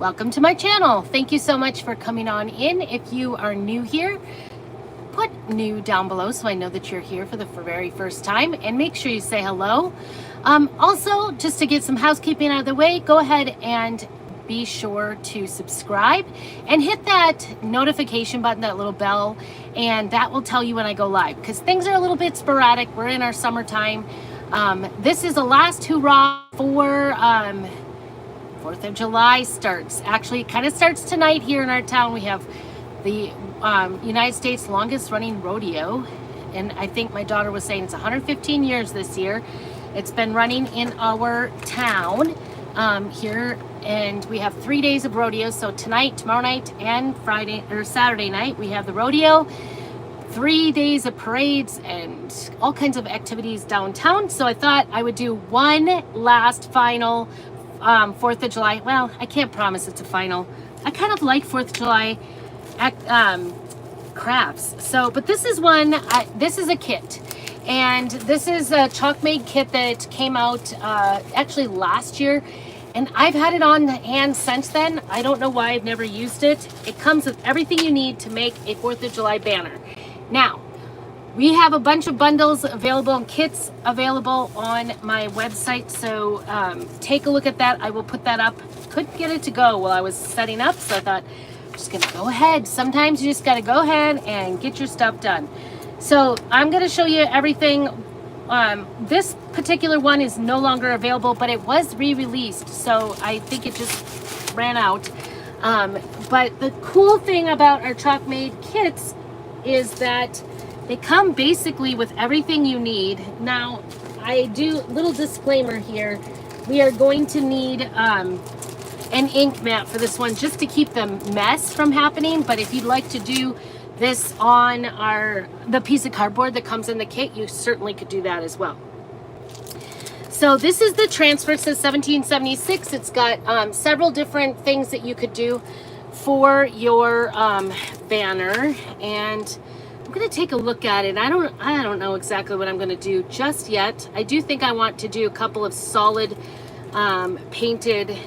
Welcome to my channel. Thank you so much for coming on in. If you are new here, put new down below so I know that you're here for the very first time, and make sure you say hello. Also, just to get some housekeeping out of the way, go ahead and be sure to subscribe and hit that notification button, that little bell, and that will tell you when I go live, because things are a little bit sporadic. We're in our summertime. This is the last hurrah for 4th of July starts. Actually, it kind of starts tonight here in our town. We have the United States longest running rodeo, and I think my daughter was saying it's 115 years this year. It's been running in our town here, and we have 3 days of rodeo. So tonight, tomorrow night, and Friday or Saturday night, we have the rodeo. 3 days of parades and all kinds of activities downtown. So I thought I would do one last final 4th of July. Well, I can't promise it's a final. I kind of like 4th of July crafts. So, but this is one, this is a kit. And this is a Chalkmade kit that came out actually last year. And I've had it on hand since then. I don't know why I've never used it. It comes with everything you need to make a 4th of July banner. Now, we have a bunch of bundles available and kits available on my website, so take a look at that. I will put that up. Couldn't get it to go while I was setting up, so I thought I'm just gonna go ahead. Sometimes you just gotta go ahead and get your stuff done. So I'm gonna show you everything. This particular one is no longer available, but it was re-released, so I think it just ran out. But the cool thing about our Chalkmade kits is that they come basically with everything you need. Now, I do little disclaimer here. We are going to need an ink mat for this one just to keep the mess from happening. But if you'd like to do this on the piece of cardboard that comes in the kit, you certainly could do that as well. So this is the transfer. It says 1776. It's got several different things that you could do for your banner, and I'm going to take a look at it. I don't know exactly what I'm going to do just yet. I do think I want to do a couple of solid painted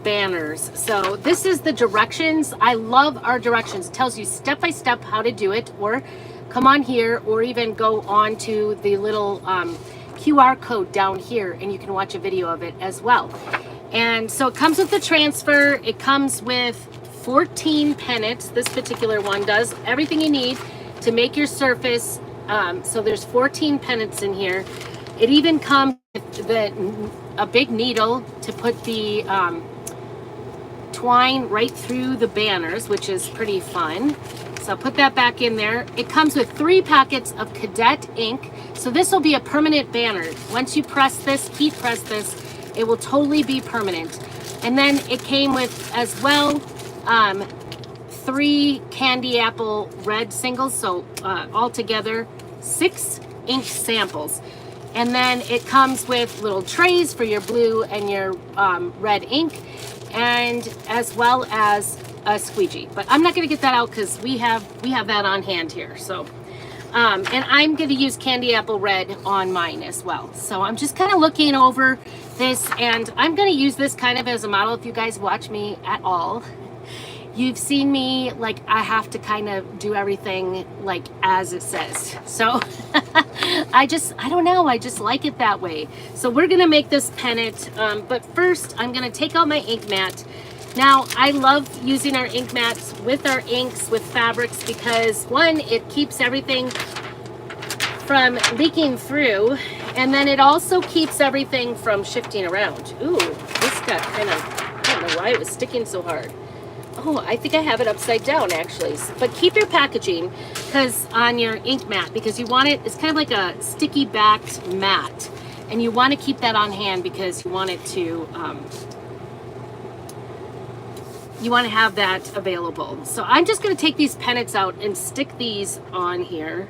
banners. So this is the directions. I love our directions. It tells you step by step how to do it, or come on here, or even go on to the little QR code down here and you can watch a video of it as well. And so it comes with the transfer. It comes with 14 pennants. This particular one does everything you need to make your surface. So there's 14 pennants in here. It even comes with a big needle to put the twine right through the banners, which is pretty fun. So I'll put that back in there. It comes with 3 packets of cadet ink. So this will be a permanent banner. Once you press this, heat press this, it will totally be permanent. And then it came with as well 3 candy apple red singles, so altogether 6 ink samples. And then it comes with little trays for your blue and your red ink, and as well as a squeegee. But I'm not going to get that out because we have that on hand here. So and I'm going to use candy apple red on mine as well. So I'm just kind of looking over this, and I'm going to use this kind of as a model. If you guys watch me at all, you've seen me, like, I have to kind of do everything like as it says. So I don't know, I just like it that way. So we're gonna make this pennant, but first I'm gonna take out my ink mat. Now, I love using our ink mats with our inks, with fabrics, because one, it keeps everything from leaking through, and then it also keeps everything from shifting around. Ooh, this got kind of, I don't know why it was sticking so hard. Oh, I think I have it upside down actually. But keep your packaging on your ink mat, because you want it, it's kind of like a sticky backed mat, and you want to keep that on hand because you want it to, you want to have that available. So I'm just going to take these pennants out and stick these on here,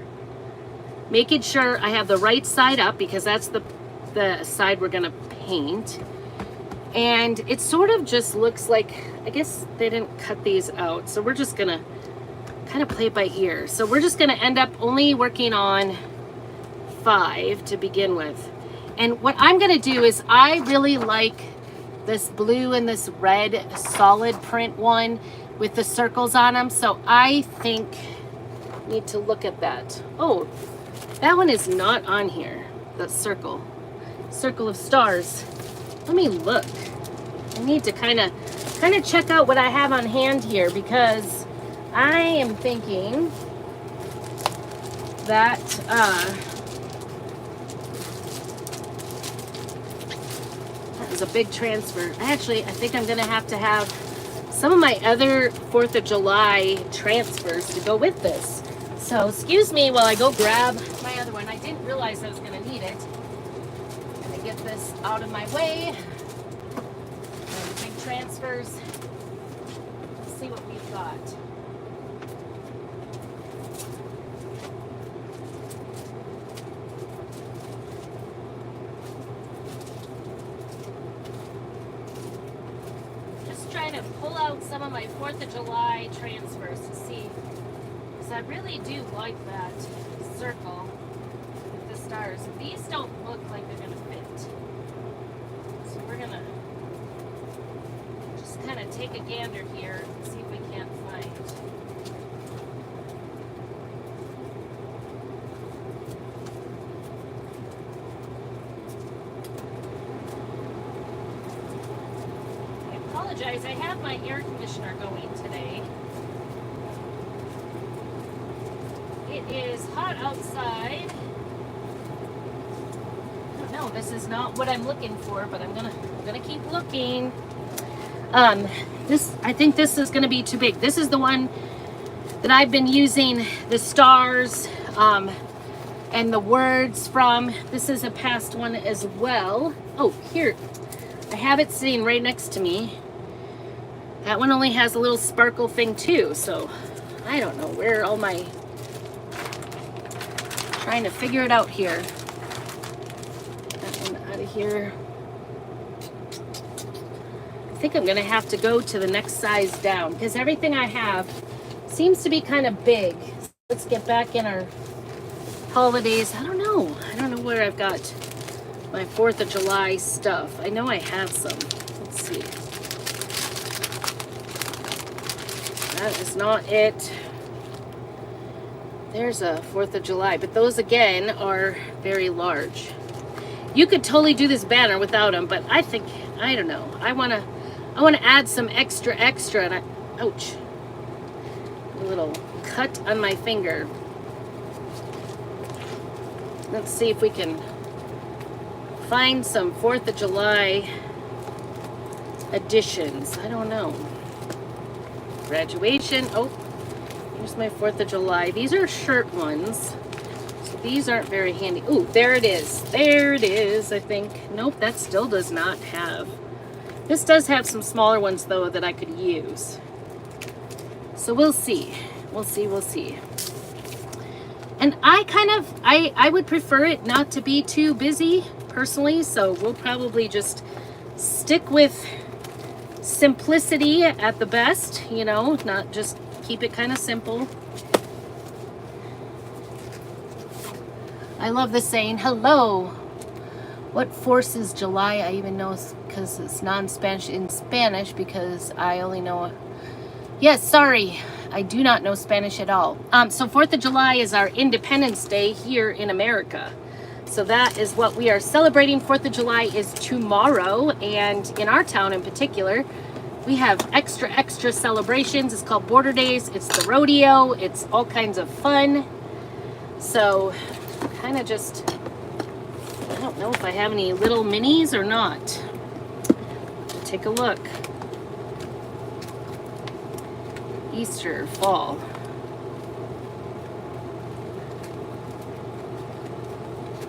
making sure I have the right side up, because that's the side we're going to paint. And it sort of just looks like, I guess they didn't cut these out, so we're just gonna kind of play it by ear. So we're just gonna end up only working on 5 to begin with. And what I'm gonna do is, I really like this blue and this red solid print one with the circles on them. So I think I need to look at that. Oh, that one is not on here. The circle of stars. Let me look. I need to kind of check out what I have on hand here, because I am thinking that that was a big transfer. I think I'm gonna have to have some of my other 4th of July transfers to go with this. So excuse me while I go grab my other one. I didn't realize I was gonna need it. I'm gonna get this out of my way. Big transfers. Let's see what we've got. Trying to pull out some of my 4th of July transfers to see, because I really do like that circle with the stars. These don't look like they're going to fit, so we're going to just kind of take a gander here and see if we can't find. I have my air conditioner going today. It is hot outside. I don't know, this is not what I'm looking for, but I'm gonna keep looking. I think this is gonna be too big. This is the one that I've been using the stars and the words from. This is a past one as well. Oh, here. I have it sitting right next to me. That one only has a little sparkle thing too, so I don't know where all my... Trying to figure it out here. That one out of here. I think I'm gonna have to go to the next size down, because everything I have seems to be kind of big. So let's get back in our holidays. I don't know where I've got my 4th of July stuff. I know I have some. Let's see. That is not it. There's a 4th of July, but those again are very large. You could totally do this banner without them, but I don't know. I wanna add some extra, and ouch. A little cut on my finger. Let's see if we can find some 4th of July additions. I don't know. Graduation. Oh, here's my 4th of July. These are shirt ones, so these aren't very handy. Ooh, there it is. There it is, I think. Nope, that still does not have. This does have some smaller ones, though, that I could use. So we'll see. We'll see. And I would prefer it not to be too busy, personally, so we'll probably just stick with simplicity at the best, you know, not just keep it kind of simple. I love the saying, hello, what forces July? I even know because it's non-Spanish in Spanish, because I only know, yes, sorry, I do not know Spanish at all. So 4th of July is our Independence Day here in America. So that is what we are celebrating. 4th of July is tomorrow, and in our town in particular, we have extra celebrations. It's called Border Days. It's the rodeo. It's all kinds of fun. So kind of just, I don't know if I have any little minis or not. Take a look. Easter, fall.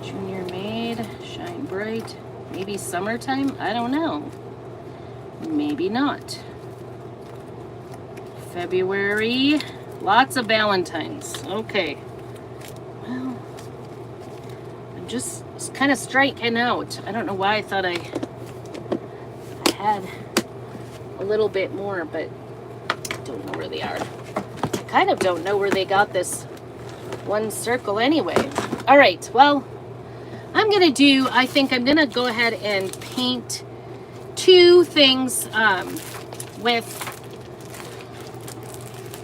Junior Maid, Shine Bright, maybe summertime, I don't know. Maybe not. February, lots of Valentines. Okay. Well, I'm just kind of striking out. I don't know why I thought I had a little bit more, but I don't know where they are. I kind of don't know where they got this one circle anyway. All right, well, I think I'm gonna go ahead and paint two things with,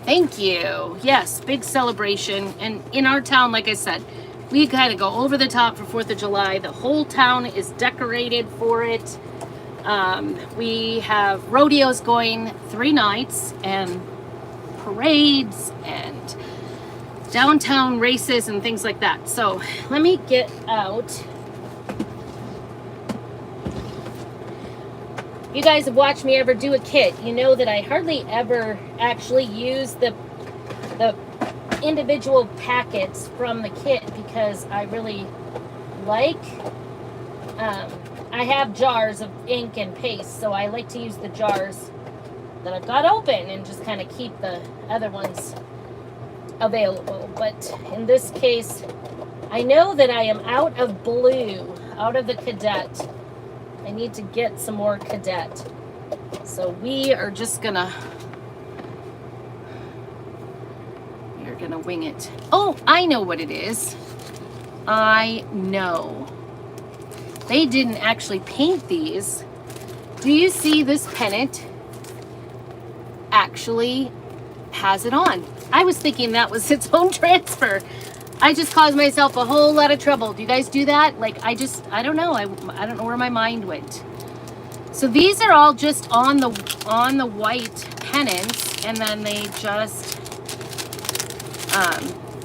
thank you. Yes, big celebration. And in our town, like I said, we kind of go over the top for 4th of July. The whole town is decorated for it. We have rodeos going 3 nights and parades and downtown races and things like that. So let me get out. You guys have watched me ever do a kit. You know that I hardly ever actually use the individual packets from the kit because I really like, I have jars of ink and paste, so I like to use the jars that I've got open and just kind of keep the other ones available. But in this case, I know that I am out of blue, out of the cadet. I need to get some more cadet. So we are just gonna wing it. Oh, I know what it is. I know. They didn't actually paint these. Do you see this pennant actually has it on? I was thinking that was its own transfer. I just caused myself a whole lot of trouble. Do you guys do that? Like, I don't know. I don't know where my mind went. So these are all just on the white pennants, and then they just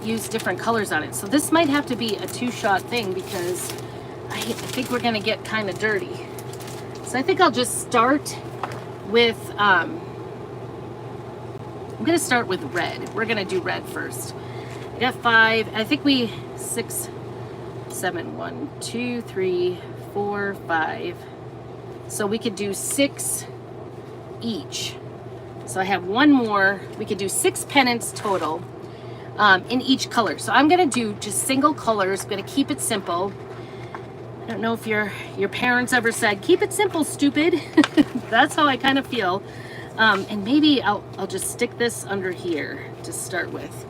use different colors on it. So this might have to be a 2-shot thing because I think we're gonna get kind of dirty. So I think I'll just start with, I'm gonna start with red. We're gonna do red first. I got 5, I think 6, 7, 1, 2, 3, 4, 5. So we could do 6 each. So I have one more. We could do 6 pennants total in each color. So I'm gonna do just single colors. I'm gonna keep it simple. I don't know if your parents ever said, keep it simple, stupid. That's how I kind of feel. And maybe I'll just stick this under here to start with.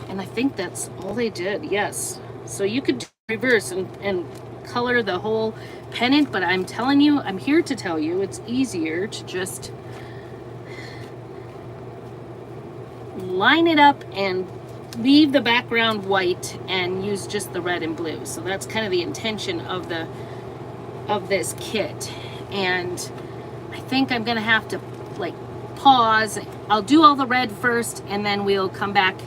And I think that's all they did, yes. So you could reverse and color the whole pennant, but I'm telling you, I'm here to tell you, it's easier to just line it up and leave the background white and use just the red and blue. So that's kind of the intention of this kit. And I think I'm gonna have to like pause. I'll do all the red first, and then we'll come back,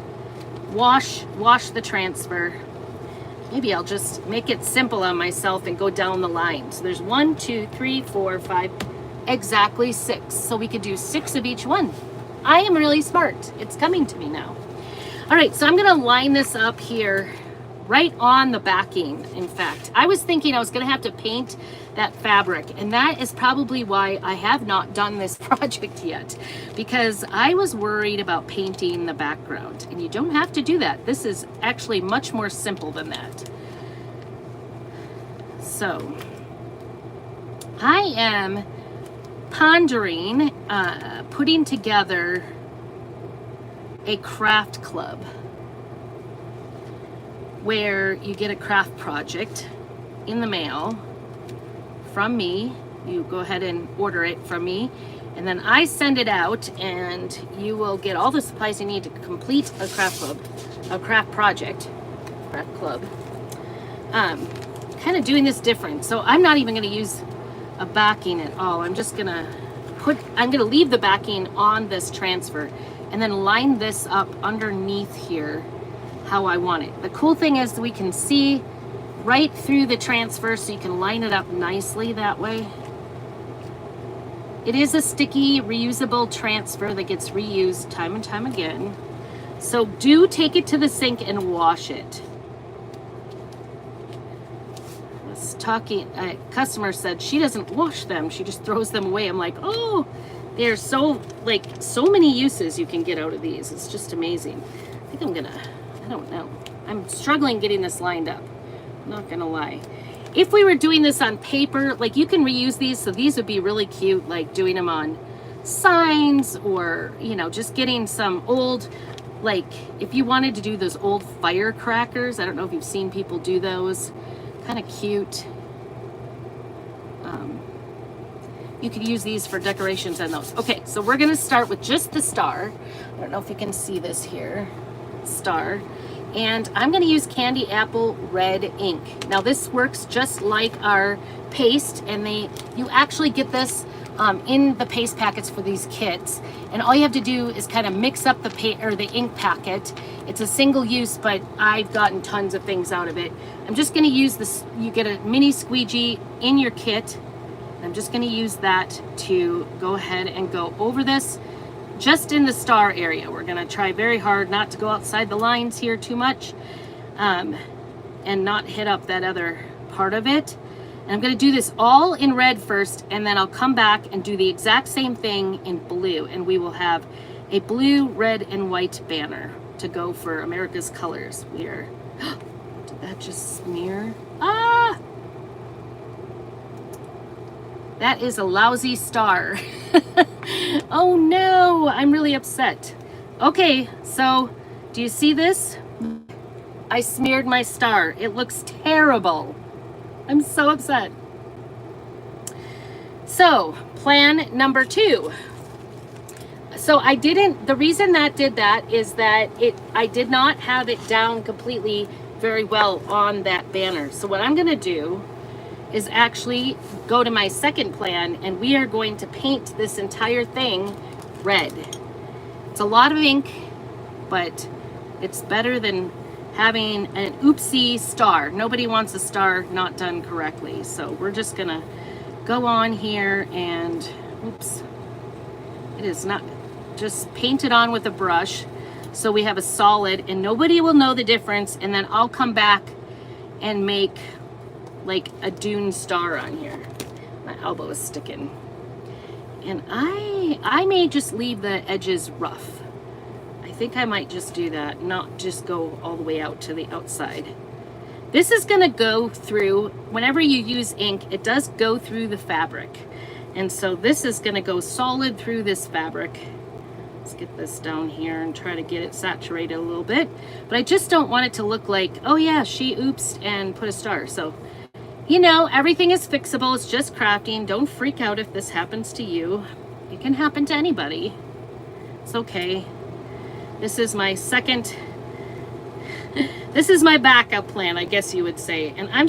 wash the transfer. Maybe I'll just make it simple on myself and go down the line. So there's 1, 2, 3, 4, 5, exactly 6. So we could do 6 of each one. I am really smart. It's coming to me now. All right, so I'm gonna line this up here right on the backing. In fact, I was thinking I was gonna have to paint that fabric, and that is probably why I have not done this project yet, because I was worried about painting the background, and you don't have to do that. This is actually much more simple than that. So I am pondering putting together a craft club where you get a craft project in the mail from me. You go ahead and order it from me, and then I send it out, and you will get all the supplies you need to complete a craft club, a craft project, craft club. Kind of doing this different. So I'm not even going to use a backing at all. I'm going to leave the backing on this transfer and then line this up underneath here how I want it. The cool thing is that we can see right through the transfer, so you can line it up nicely that way. It is a sticky, reusable transfer that gets reused time and time again. So do take it to the sink and wash it. A customer said she doesn't wash them, she just throws them away. I'm like, oh, there's so many uses you can get out of these. It's just amazing. I think I don't know. I'm struggling getting this lined up. I'm not gonna lie. If we were doing this on paper, like, you can reuse these, so these would be really cute, like doing them on signs, or, you know, just getting some old, like, if you wanted to do those old firecrackers, I don't know if you've seen people do those, kind of cute. you could use these for decorations and those. Okay, so we're gonna start with just the star. I don't know if you can see this here, star. And I'm gonna use Candy Apple Red ink. Now this works just like our paste, and you actually get this in the paste packets for these kits. And all you have to do is kind of mix up the ink packet. It's a single use, but I've gotten tons of things out of it. I'm just gonna use this, you get a mini squeegee in your kit. I'm just gonna use that to go ahead and go over this just in the star area. We're gonna try very hard not to go outside the lines here too much and not hit up that other part of it. And I'm gonna do this all in red first, and then I'll come back and do the exact same thing in blue, and we will have a blue, red, and white banner to go for America's colors. Did that just smear? Ah! That is a lousy star. Oh no, I'm really upset. Okay, so do you see this? I smeared my star. It looks terrible. I'm so upset. So, plan number 2. So the reason that did that is that I did not have it down completely very well on that banner. So what I'm gonna do is actually go to my second plan, and we are going to paint this entire thing red. It's a lot of ink, but it's better than having an oopsie star. Nobody wants a star not done correctly. So we're just gonna go on here and, oops, it is not, just paint it on with a brush so we have a solid, and nobody will know the difference. And then I'll come back and make like a dune star on here. My elbow is sticking. And I may just leave the edges rough. I think I might just do that, not just go all the way out to the outside. This is gonna go through, whenever you use ink, it does go through the fabric. And so this is gonna go solid through this fabric. Let's get this down here and try to get it saturated a little bit. But I just don't want it to look like, oh yeah, she oopsed and put a star. So, you know, everything is fixable. It's just crafting. Don't freak out if this happens to you. It can happen to anybody. It's okay. This is my this is my backup plan, I guess you would say. And I'm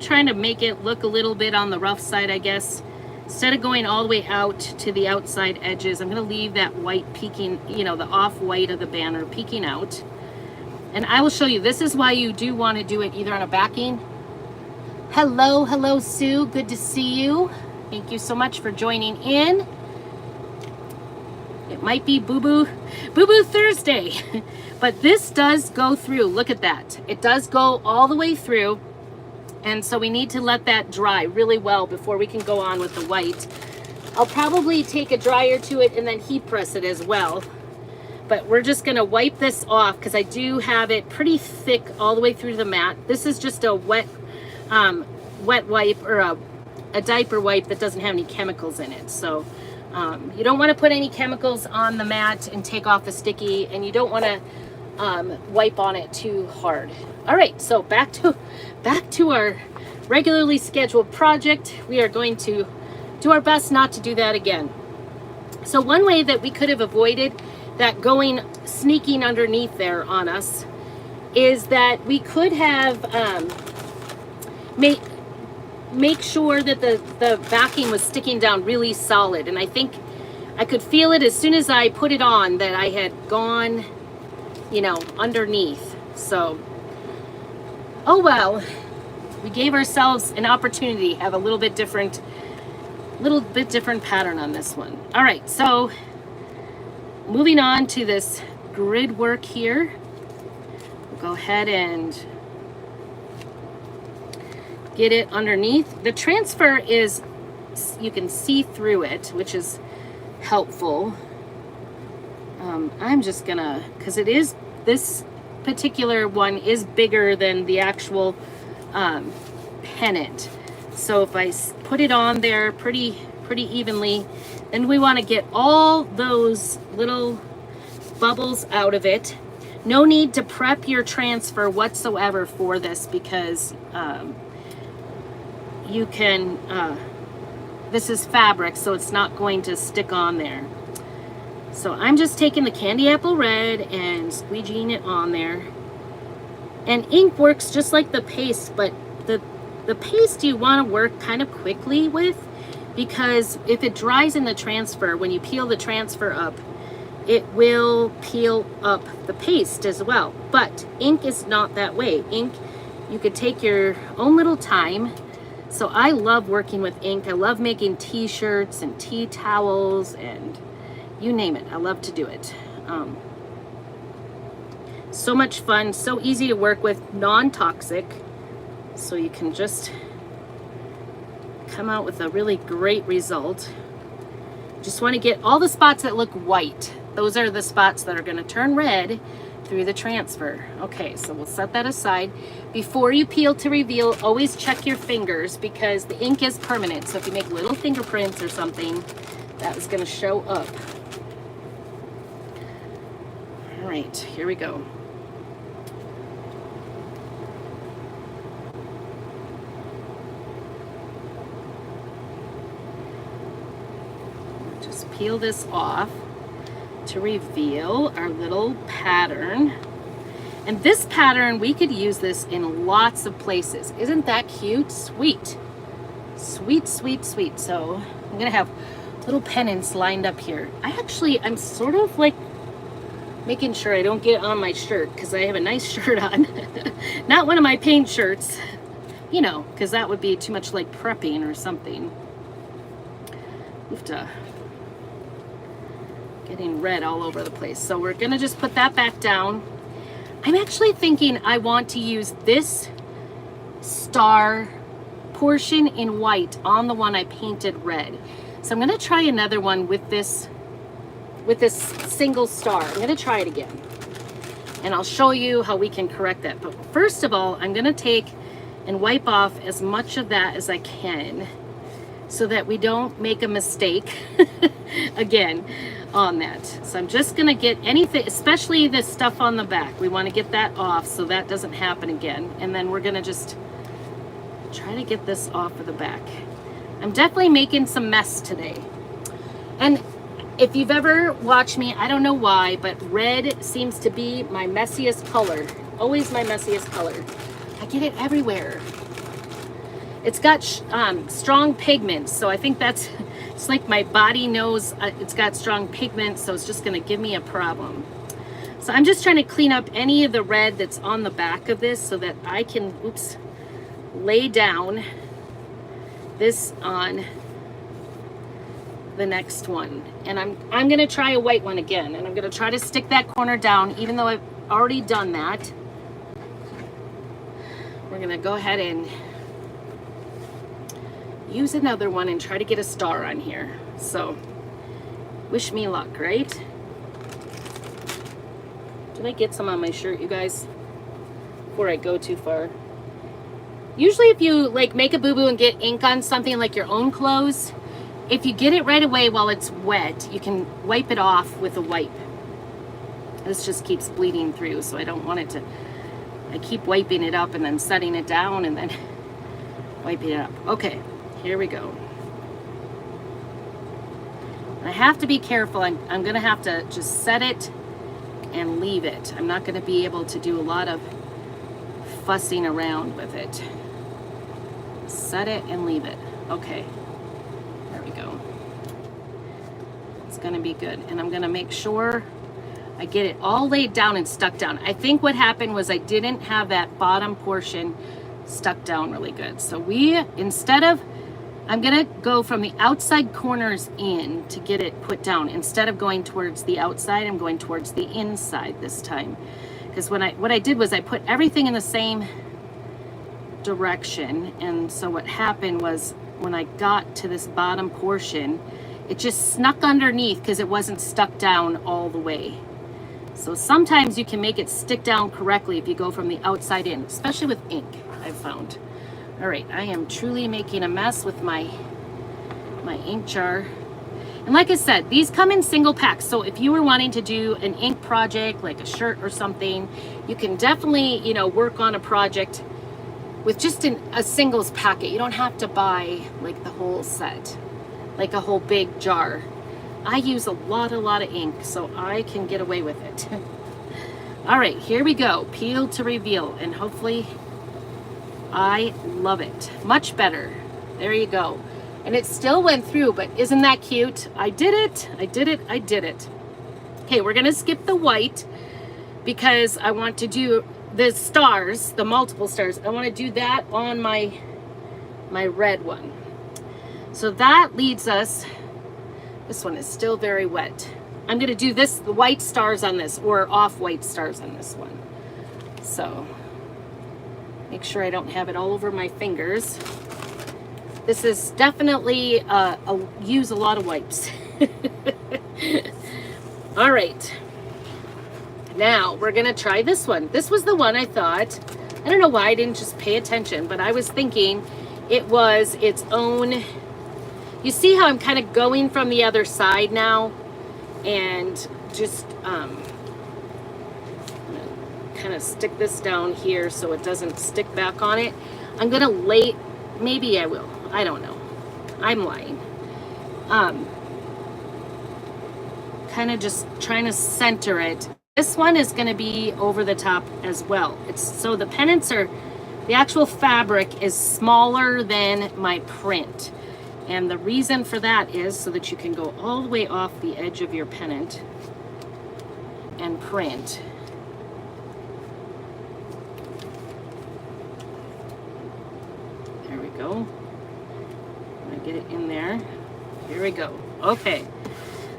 trying to make it look a little bit on the rough side, I guess. Instead of going all the way out to the outside edges, I'm gonna leave that white peeking, you know, the off-white of the banner peeking out. And I will show you, this is why you do want to do it either on a backing. Hello, Sue, good to see you. Thank you so much for joining in. It might be Boo-Boo Thursday, but this does go through. Look at that. It does go all the way through, and so we need to let that dry really well before we can go on with the white. I'll probably take a dryer to it and then heat press it as well, but we're just gonna wipe this off because I do have it pretty thick all the way through the mat. This is just a wet wipe, or a diaper wipe that doesn't have any chemicals in it. So you don't want to put any chemicals on the mat and take off the sticky, and you don't want to wipe on it too hard. All right, so back to our regularly scheduled project. We are going to do our best not to do that again. So one way that we could have avoided that sneaking underneath there on us is that we could have make sure that the backing was sticking down really solid. And I think I could feel it as soon as I put it on that I had gone, you know, underneath. So, oh well, we gave ourselves an opportunity to have a little bit different pattern on this one. All right, so moving on to this grid work here. We'll go ahead and get it underneath. The transfer is, you can see through it, which is helpful. I'm just gonna, because it is, this particular one is bigger than the actual pennant. So if I put it on there pretty evenly, then we want to get all those little bubbles out of it. No need to prep your transfer whatsoever for this, because you can this is fabric, so it's not going to stick on there. So I'm just taking the candy apple red and squeegeeing it on there. And ink works just like the paste, but the paste you want to work kind of quickly with, because if it dries in the transfer, when you peel the transfer up, it will peel up the paste as well. But ink is not that way. Ink, you could take your own little time. So I love working with ink. I love making t-shirts and tea towels and you name it. I love to do it. So much fun, so easy to work with, non-toxic. So you can just come out with a really great result. Just want to get all the spots that look white. Those are the spots that are going to turn red through the transfer. Okay, so we'll set that aside. Before you peel to reveal, always check your fingers because the ink is permanent. So if you make little fingerprints or something, that is going to show up. All right, here we go. Just peel this off to reveal our little pattern. And this pattern, we could use this in lots of places. Isn't that cute? Sweet. Sweet, sweet, sweet. So I'm gonna have little pennants lined up here. I'm sort of like making sure I don't get it on my shirt because I have a nice shirt on. Not one of my paint shirts, you know, because that would be too much like prepping or something. Getting red all over the place. So we're gonna just put that back down. I'm actually thinking I want to use this star portion in white on the one I painted red. So I'm gonna try another one with this single star. I'm gonna try it again. And I'll show you how we can correct that. But first of all, I'm gonna take and wipe off as much of that as I can so that we don't make a mistake again on that. So I'm just gonna get anything, especially the stuff on the back. We wanna get that off so that doesn't happen again. And then we're gonna just try to get this off of the back. I'm definitely making some mess today. And if you've ever watched me, I don't know why, but red seems to be my messiest color. Always my messiest color. I get it everywhere. It's got strong pigments, so I think that's, it's like my body knows it's got strong pigments, so it's just gonna give me a problem. So I'm just trying to clean up any of the red that's on the back of this so that I can, lay down this on the next one. And I'm gonna try a white one again, and I'm gonna try to stick that corner down, even though I've already done that. We're gonna go ahead and use another one and try to get a star on here. So wish me luck, right? Did I get some on my shirt, you guys, before I go too far? Usually if you like make a boo-boo and get ink on something like your own clothes, if you get it right away while it's wet, you can wipe it off with a wipe. This just keeps bleeding through, so I don't want it to, I keep wiping it up and then setting it down and then wiping it up. Okay, here we go. I have to be careful. I'm gonna have to just set it and leave it. I'm not gonna be able to do a lot of fussing around with it. Set it and leave it. Okay, there we go. It's gonna be good. And I'm gonna make sure I get it all laid down and stuck down. I think what happened was I didn't have that bottom portion stuck down really good. So I'm gonna go from the outside corners in to get it put down. Instead of going towards the outside, I'm going towards the inside this time. Because what I did was I put everything in the same direction, and so what happened was when I got to this bottom portion, it just snuck underneath because it wasn't stuck down all the way. So sometimes you can make it stick down correctly if you go from the outside in, especially with ink, I've found. All right, I am truly making a mess with my ink jar. And like I said, these come in single packs. So if you were wanting to do an ink project, like a shirt or something, you can definitely, work on a project with just a singles packet. You don't have to buy like the whole set. like a whole big jar. I use a lot of ink, so I can get away with it. All right, here we go. Peel to reveal, and hopefully I love it. Much better. There you go. And it still went through, but isn't that cute? I did it. I did it. I did it. Okay, we're gonna skip the white because I want to do the stars, the multiple stars. I want to do that on my red one. So that leads us, this one is still very wet. I'm gonna do the white stars on this, or off-white stars on this one. So make sure I don't have it all over my fingers. This is definitely use a lot of wipes. All right. Now we're gonna try this one. This was the one I thought, I don't know why I didn't just pay attention, but I was thinking it was its own. You see how I'm kind of going from the other side now, and just kind of stick this down here so it doesn't stick back on it. I'm gonna lay, maybe I will, I don't know, I'm lying. Kind of just trying to center it. This one is going to be over the top as well. It's so the pennants are, the actual fabric is smaller than my print. And the reason for that is so that you can go all the way off the edge of your pennant and print. There we go. I'm going to get it in there. Here we go. Okay.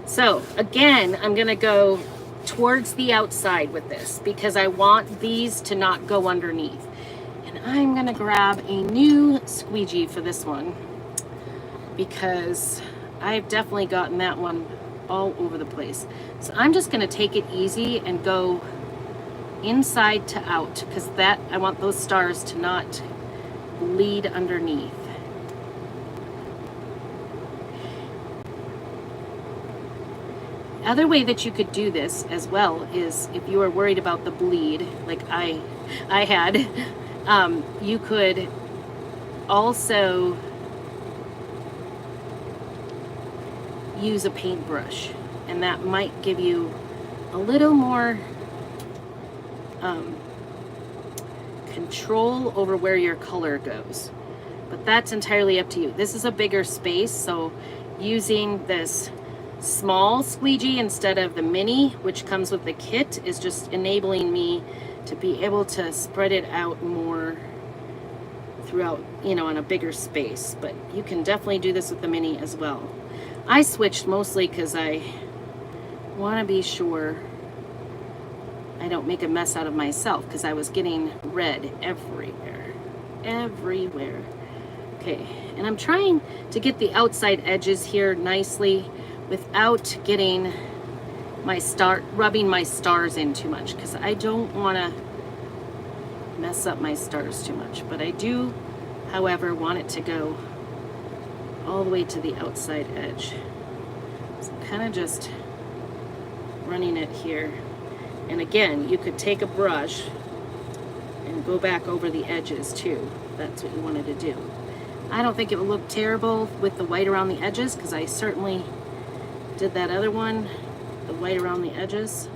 So again, I'm going to go towards the outside with this because I want these to not go underneath. And I'm gonna grab a new squeegee for this one because I've definitely gotten that one all over the place. So I'm just gonna take it easy and go inside to out because that, I want those stars to not bleed underneath. Other way that you could do this as well is if you are worried about the bleed, like I had, you could also use a paintbrush, and that might give you a little more control over where your color goes. But that's entirely up to you. This is a bigger space, so using this small squeegee instead of the mini, which comes with the kit, is just enabling me to be able to spread it out more throughout, you know, on a bigger space. But you can definitely do this with the mini as well. I switched mostly because I want to be sure I don't make a mess out of myself because I was getting red everywhere. Okay, and I'm trying to get the outside edges here nicely without getting my rubbing my stars in too much because I don't want to mess up my stars too much. But I do, however, want it to go all the way to the outside edge. So I'm kind of just running it here. And again, you could take a brush and go back over the edges too. That's what you wanted to do. I don't think it would look terrible with the white around the edges because I certainly did that other one, the white around the edges.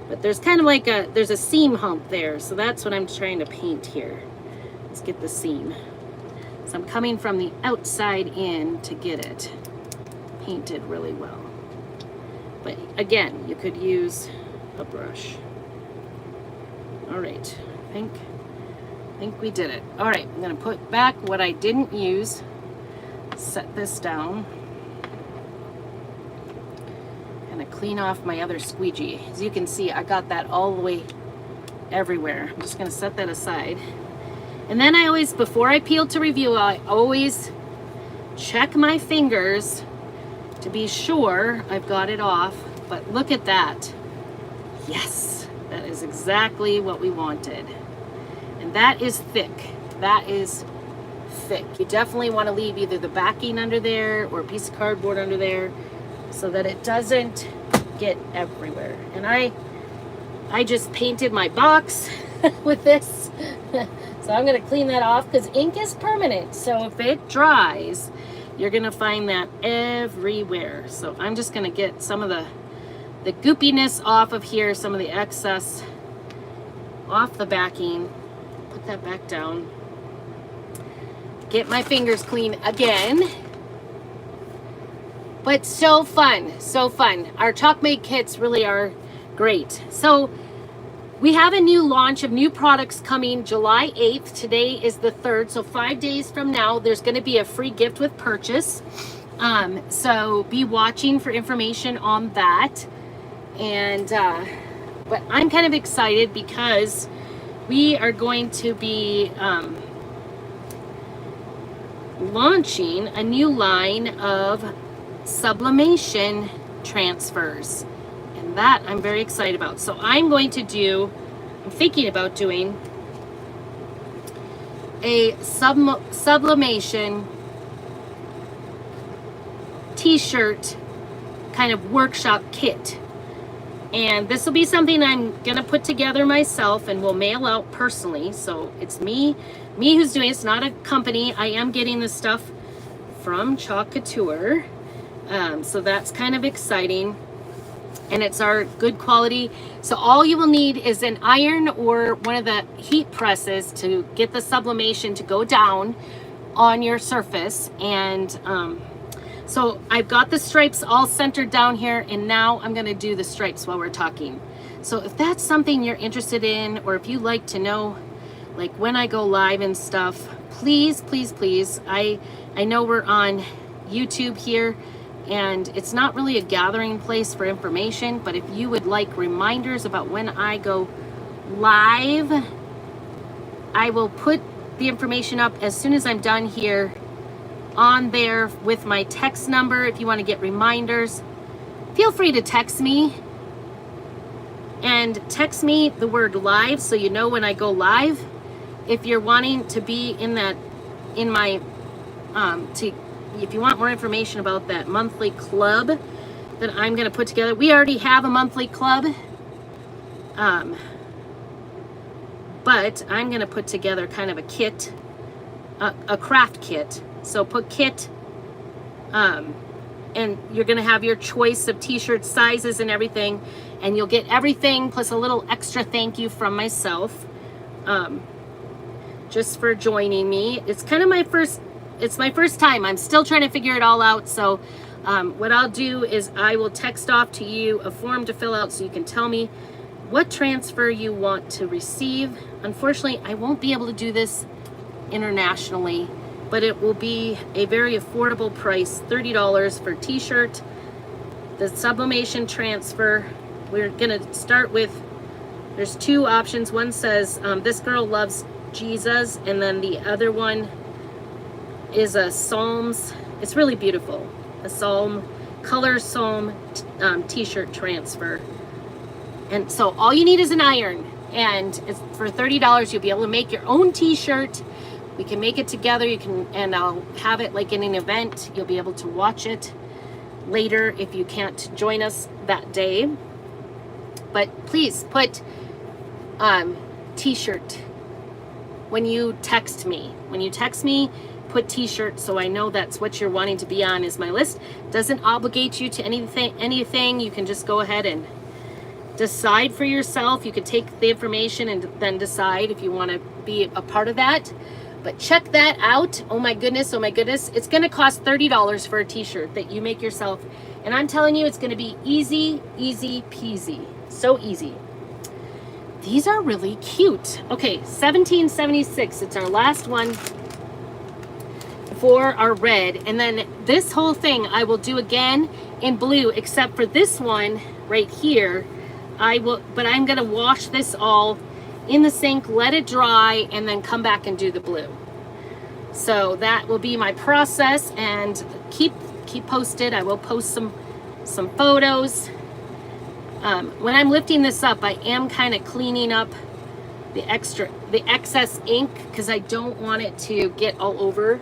But there's kind of like there's a seam hump there, so that's what I'm trying to paint here. Let's get the seam. So I'm coming from the outside in to get it painted really well. But again, you could use a brush. All right, I think we did it. All right, I'm gonna put back what I didn't use. Set this down. Gonna clean off my other squeegee. As you can see, I got that all the way everywhere. I'm just gonna set that aside. And then I always, before I peel to review, I always check my fingers to be sure I've got it off. But look at that. Yes, that is exactly what we wanted. And that is thick. That is thick. You definitely want to leave either the backing under there or a piece of cardboard under there so that it doesn't get everywhere. And I just painted my box with this So I'm going to clean that off because ink is permanent. So if it dries, you're going to find that everywhere. So I'm just going to get some of the goopiness off of here, some of the excess off the backing. Put that back down. Get my fingers clean again. But so fun, so fun. Our Chalkmade kits really are great. So we have a new launch of new products coming July 8th. Today is the 3rd, so 5 days from now, there's going to be a free gift with purchase. So be watching for information on that. And but I'm kind of excited because we are going to be launching a new line of sublimation transfers, and that I'm very excited about. So I'm thinking about doing a sublimation t-shirt kind of workshop kit, and this will be something I'm gonna put together myself and will mail out personally. So it's me who's doing it. It's not a company. I am getting this stuff from Chalk Couture. So that's kind of exciting, and it's our good quality. So all you will need is an iron or one of the heat presses to get the sublimation to go down on your surface. And so I've got the stripes all centered down here, and now I'm going to do the stripes while we're talking. So if that's something you're interested in, or if you like to know like when I go live and stuff, please. I know we're on YouTube here, and it's not really a gathering place for information, but if you would like reminders about when I go live, I will put the information up as soon as I'm done here on there with my text number. If you want to get reminders, feel free to text me, and text me the word live so you know when I go live. If you're wanting to be if you want more information about that monthly club that I'm going to put together, we already have a monthly club, but I'm going to put together kind of a kit, a craft kit. So put kit, and you're going to have your choice of t-shirt sizes and everything, and you'll get everything plus a little extra thank you from myself, just for joining me. It's kind of my first time. I'm still trying to figure it all out. So what I'll do is I will text off to you a form to fill out so you can tell me what transfer you want to receive. Unfortunately, I won't be able to do this internationally, but it will be a very affordable price, $30 for a t-shirt. The sublimation transfer, we're gonna start with, there's two options. One says, this girl loves Jesus, and then the other one is a Psalms. It's really beautiful. A Psalm, color Psalm t-shirt transfer. And so all you need is an iron, and it's for $30 you'll be able to make your own t-shirt. We can make it together. And I'll have it like in an event. You'll be able to watch it later if you can't join us that day. But please put t-shirt when you text me. When you text me, put t-shirt so I know that's what you're wanting to be on is my list. Doesn't obligate you to anything. You can just go ahead and decide for yourself. You could take the information and then decide if you want to be a part of that. But check that out. Oh my goodness. It's going to cost $30 for a t-shirt that you make yourself. And I'm telling you, it's going to be easy peasy. So easy. These are really cute. Okay, 1776. It's our last one for our red. And then this whole thing I will do again in blue, except for this one right here. But I'm going to wash this all in the sink, let it dry, and then come back and do the blue. So that will be my process, and keep posted. I will post some photos. When I'm lifting this up, I am kind of cleaning up the excess ink because I don't want it to get all over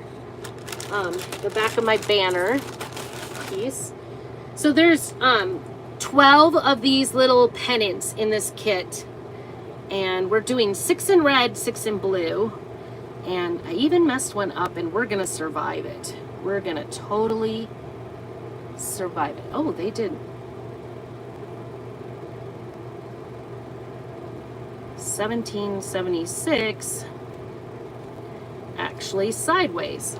the back of my banner piece. So there's 12 of these little pennants in this kit, and we're doing 6 in red, 6 in blue. And I even messed one up, and we're gonna survive it. We're gonna totally survive it. Oh, they did. 1776, actually sideways.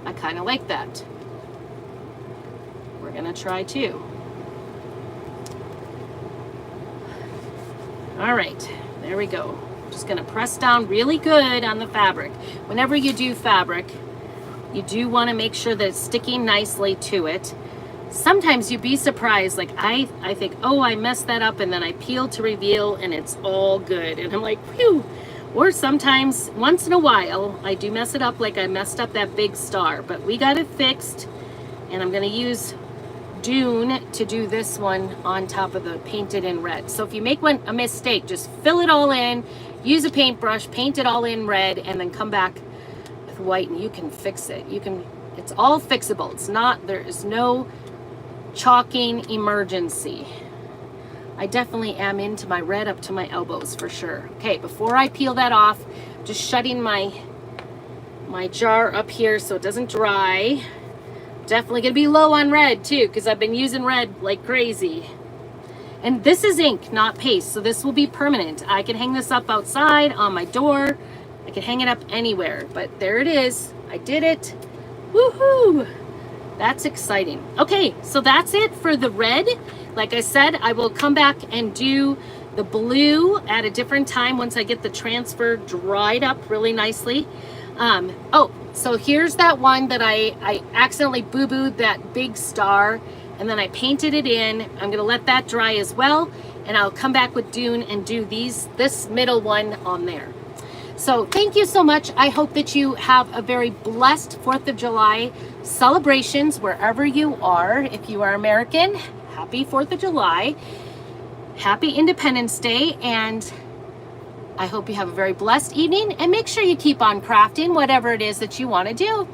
I kind of like that. We're gonna try two. All right, there we go. Just gonna press down really good on the fabric. Whenever you do fabric, you do want to make sure that it's sticking nicely to it. Sometimes you'd be surprised, like I think, oh, I messed that up, and then I peel to reveal and it's all good. And I'm like, phew. Or sometimes, once in a while, I do mess it up, like I messed up that big star, but we got it fixed. And I'm gonna use Dune to do this one on top of the painted in red. So if you make a mistake, just fill it all in, use a paintbrush, paint it all in red, and then come back with white, and you can fix it. It's all fixable. It's not, there is no chalking emergency. I definitely am into my red up to my elbows for sure. Okay, before I peel that off, just shutting my jar up here so it doesn't dry. Definitely gonna be low on red too, because I've been using red like crazy. And this is ink, not paste, so this will be permanent. I can hang this up outside, on my door. I can hang it up anywhere, but there it is. I did it. Woohoo! That's exciting. Okay, so that's it for the red. Like I said, I will come back and do the blue at a different time once I get the transfer dried up really nicely. So here's that one that I accidentally boo-booed that big star, and then I painted it in. I'm gonna let that dry as well, and I'll come back with Dune and do this middle one on there. So thank you so much. I hope that you have a very blessed 4th of July celebrations wherever you are. If you are American, happy 4th of July. Happy Independence Day, and I hope you have a very blessed evening, and make sure you keep on crafting whatever it is that you want to do.